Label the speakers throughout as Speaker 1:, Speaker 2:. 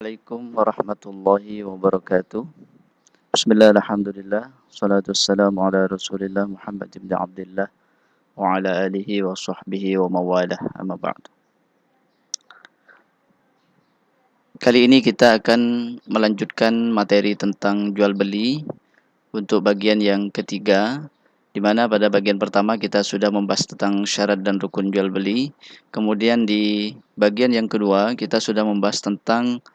Speaker 1: Assalamualaikum warahmatullahi wabarakatuh. Bismillah, alhamdulillah, salatu wassalamu ala rasulillah Muhammad ibn Abdullah wa ala alihi wa sahbihi wa mawalah, amma ba'd. Kali ini kita akan melanjutkan materi tentang jual beli untuk bagian yang ketiga, di mana pada bagian pertama kita sudah membahas tentang syarat dan rukun jual beli. Kemudian di bagian yang kedua kita sudah membahas tentang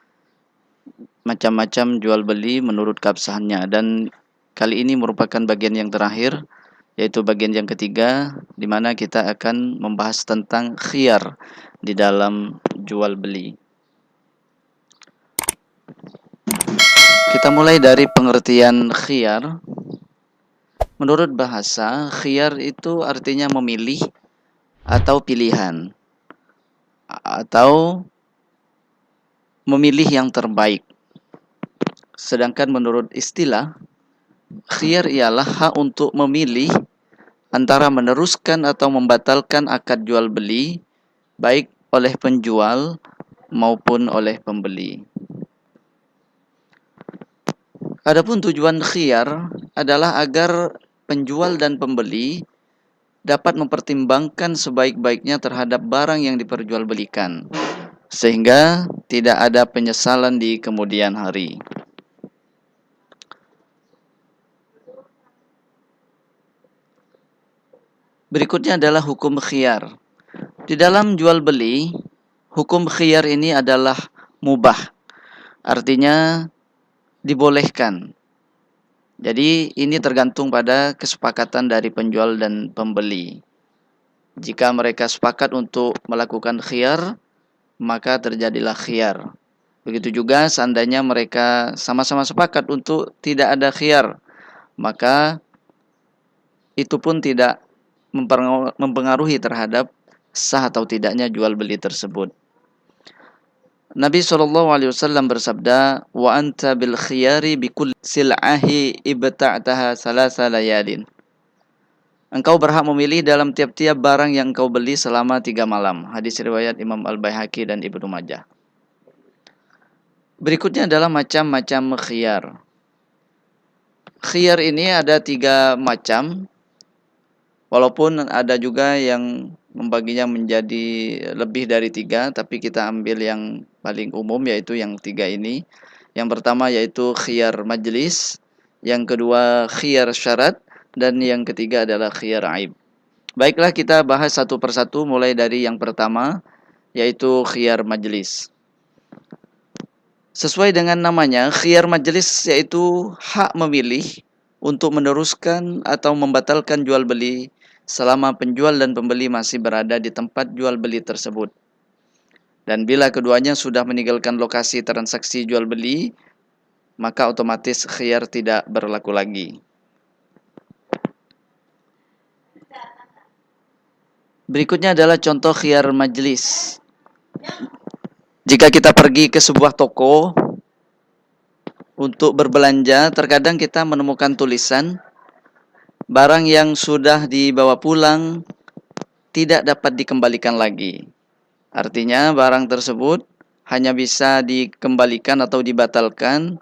Speaker 1: macam-macam jual beli menurut keabsahannya, dan kali ini merupakan bagian yang terakhir, yaitu bagian yang ketiga, di mana kita akan membahas tentang khiyar di dalam jual beli. Kita mulai dari pengertian khiyar. Menurut bahasa, khiyar itu artinya memilih atau pilihan, atau memilih yang terbaik. Sedangkan menurut istilah, khiyar ialah hak untuk memilih antara meneruskan atau membatalkan akad jual beli, baik oleh penjual maupun oleh pembeli. Adapun tujuan khiyar adalah agar penjual dan pembeli dapat mempertimbangkan sebaik-baiknya terhadap barang yang diperjualbelikan, sehingga tidak ada penyesalan di kemudian hari. Berikutnya adalah hukum khiyar. Di dalam jual beli, hukum khiyar ini adalah mubah, artinya dibolehkan. Jadi ini tergantung pada kesepakatan dari penjual dan pembeli. Jika mereka sepakat untuk melakukan khiyar, maka terjadilah khiyar. Begitu juga seandainya mereka sama-sama sepakat untuk tidak ada khiyar, maka itu pun tidak mempengaruhi terhadap sah atau tidaknya jual beli tersebut. Nabi SAW bersabda, wa anta bil khiyari bikul sil'ahi ibta'taha salasa layalin. Engkau berhak memilih dalam tiap-tiap barang yang engkau beli selama 3 malam. Hadis riwayat Imam Al-Baihaqi dan Ibnu Majah. Berikutnya adalah macam-macam khiyar. Khiyar ini ada 3 macam, walaupun ada juga yang membaginya menjadi lebih dari 3, tapi kita ambil yang paling umum, yaitu yang 3 ini. Yang pertama yaitu khiyar majlis, yang kedua khiyar syarat, dan yang ketiga adalah khiyar aib. Baiklah, kita bahas satu persatu, mulai dari yang pertama, yaitu khiyar majlis. Sesuai dengan namanya, khiyar majlis yaitu hak memilih untuk meneruskan atau membatalkan jual beli selama penjual dan pembeli masih berada di tempat jual beli tersebut. Dan bila keduanya sudah meninggalkan lokasi transaksi jual beli, maka otomatis khiyar tidak berlaku lagi. Berikutnya adalah contoh khiyar majlis. Jika kita pergi ke sebuah toko untuk berbelanja, terkadang kita menemukan tulisan barang yang sudah dibawa pulang tidak dapat dikembalikan lagi. Artinya barang tersebut hanya bisa dikembalikan atau dibatalkan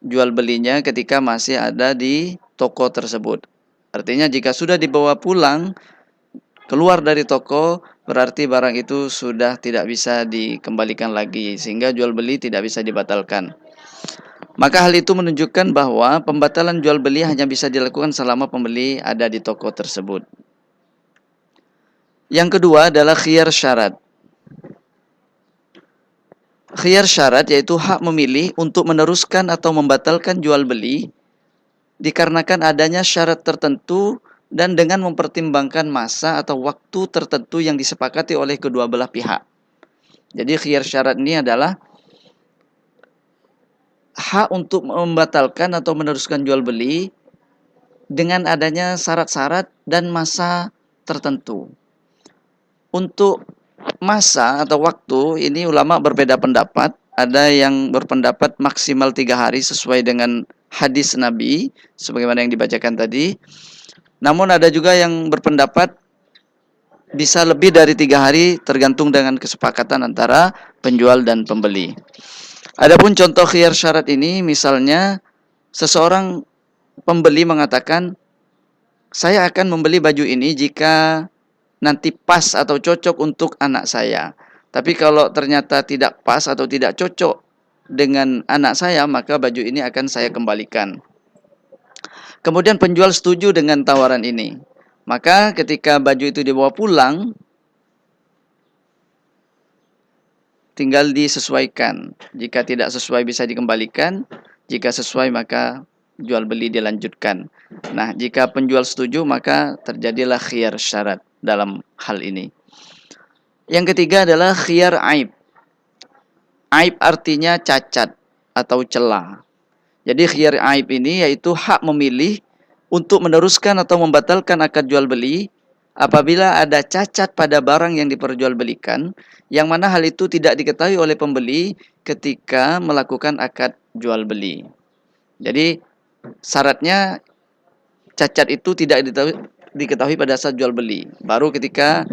Speaker 1: jual belinya ketika masih ada di toko tersebut. Artinya jika sudah dibawa pulang, keluar dari toko, berarti barang itu sudah tidak bisa dikembalikan lagi, sehingga jual beli tidak bisa dibatalkan. Maka hal itu menunjukkan bahwa pembatalan jual beli hanya bisa dilakukan selama pembeli ada di toko tersebut. Yang kedua adalah khiyar syarat. Khiyar syarat yaitu hak memilih untuk meneruskan atau membatalkan jual beli dikarenakan adanya syarat tertentu dan dengan mempertimbangkan masa atau waktu tertentu yang disepakati oleh kedua belah pihak. Jadi khiyar syarat ini adalah hak untuk membatalkan atau meneruskan jual beli dengan adanya syarat-syarat dan masa tertentu. Untuk masa atau waktu ini ulama berbeda pendapat. Ada yang berpendapat maksimal 3 hari sesuai dengan hadis Nabi sebagaimana yang dibacakan tadi. Namun ada juga yang berpendapat bisa lebih dari 3 hari tergantung dengan kesepakatan antara penjual dan pembeli. Adapun contoh khiyar syarat ini, misalnya seseorang pembeli mengatakan, saya akan membeli baju ini jika nanti pas atau cocok untuk anak saya. Tapi kalau ternyata tidak pas atau tidak cocok dengan anak saya, maka baju ini akan saya kembalikan. Kemudian penjual setuju dengan tawaran ini. Maka ketika baju itu dibawa pulang, tinggal disesuaikan. Jika tidak sesuai bisa dikembalikan, jika sesuai maka jual beli dilanjutkan. Nah, jika penjual setuju maka terjadilah khiyar syarat dalam hal ini. Yang ketiga adalah khiyar aib. Aib artinya cacat atau celah. Jadi khiyar aib ini yaitu hak memilih untuk meneruskan atau membatalkan akad jual beli apabila ada cacat pada barang yang diperjualbelikan, yang mana hal itu tidak diketahui oleh pembeli ketika melakukan akad jual beli. Jadi syaratnya cacat itu tidak diketahui pada saat jual beli. Baru ketika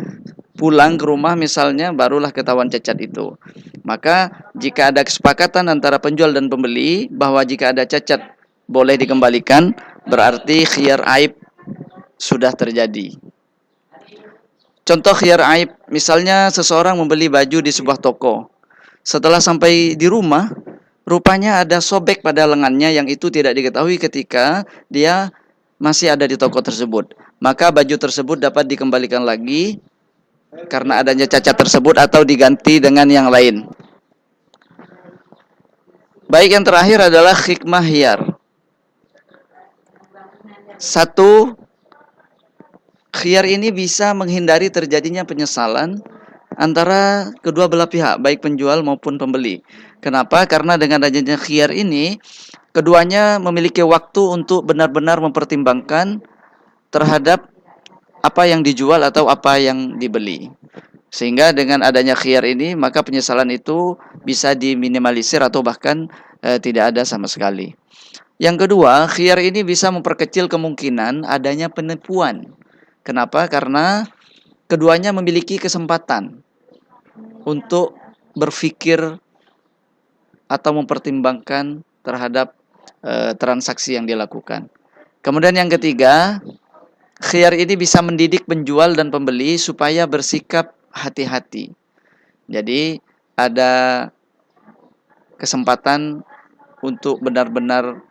Speaker 1: pulang ke rumah misalnya barulah ketahuan cacat itu. Maka jika ada kesepakatan antara penjual dan pembeli bahwa jika ada cacat boleh dikembalikan, berarti khiyar aib sudah terjadi. Contoh khiyar aib, misalnya seseorang membeli baju di sebuah toko. Setelah sampai di rumah, rupanya ada sobek pada lengannya yang itu tidak diketahui ketika dia masih ada di toko tersebut. Maka baju tersebut dapat dikembalikan lagi karena adanya cacat tersebut atau diganti dengan yang lain. Baik, yang terakhir adalah hikmah khiyar. Satu, khiyar ini bisa menghindari terjadinya penyesalan antara kedua belah pihak, baik penjual maupun pembeli. Kenapa? Karena dengan adanya khiyar ini, keduanya memiliki waktu untuk benar-benar mempertimbangkan terhadap apa yang dijual atau apa yang dibeli. Sehingga dengan adanya khiyar ini, maka penyesalan itu bisa diminimalisir atau bahkan tidak ada sama sekali. Yang kedua, khiyar ini bisa memperkecil kemungkinan adanya penipuan. Kenapa? Karena keduanya memiliki kesempatan untuk berpikir atau mempertimbangkan terhadap transaksi yang dilakukan. Kemudian yang ketiga, khiyar ini bisa mendidik penjual dan pembeli supaya bersikap hati-hati. Jadi ada kesempatan untuk benar-benar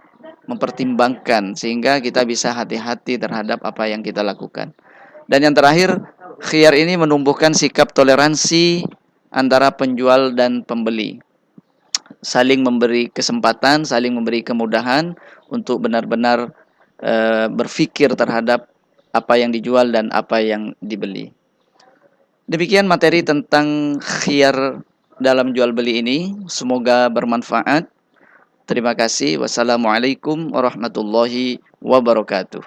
Speaker 1: mempertimbangkan sehingga kita bisa hati-hati terhadap apa yang kita lakukan. Dan yang terakhir, khiyar ini menumbuhkan sikap toleransi antara penjual dan pembeli. Saling memberi kesempatan, saling memberi kemudahan untuk benar-benar berpikir terhadap apa yang dijual dan apa yang dibeli. Demikian materi tentang khiyar dalam jual beli ini. Semoga bermanfaat. Terima kasih. Wassalamualaikum warahmatullahi wabarakatuh.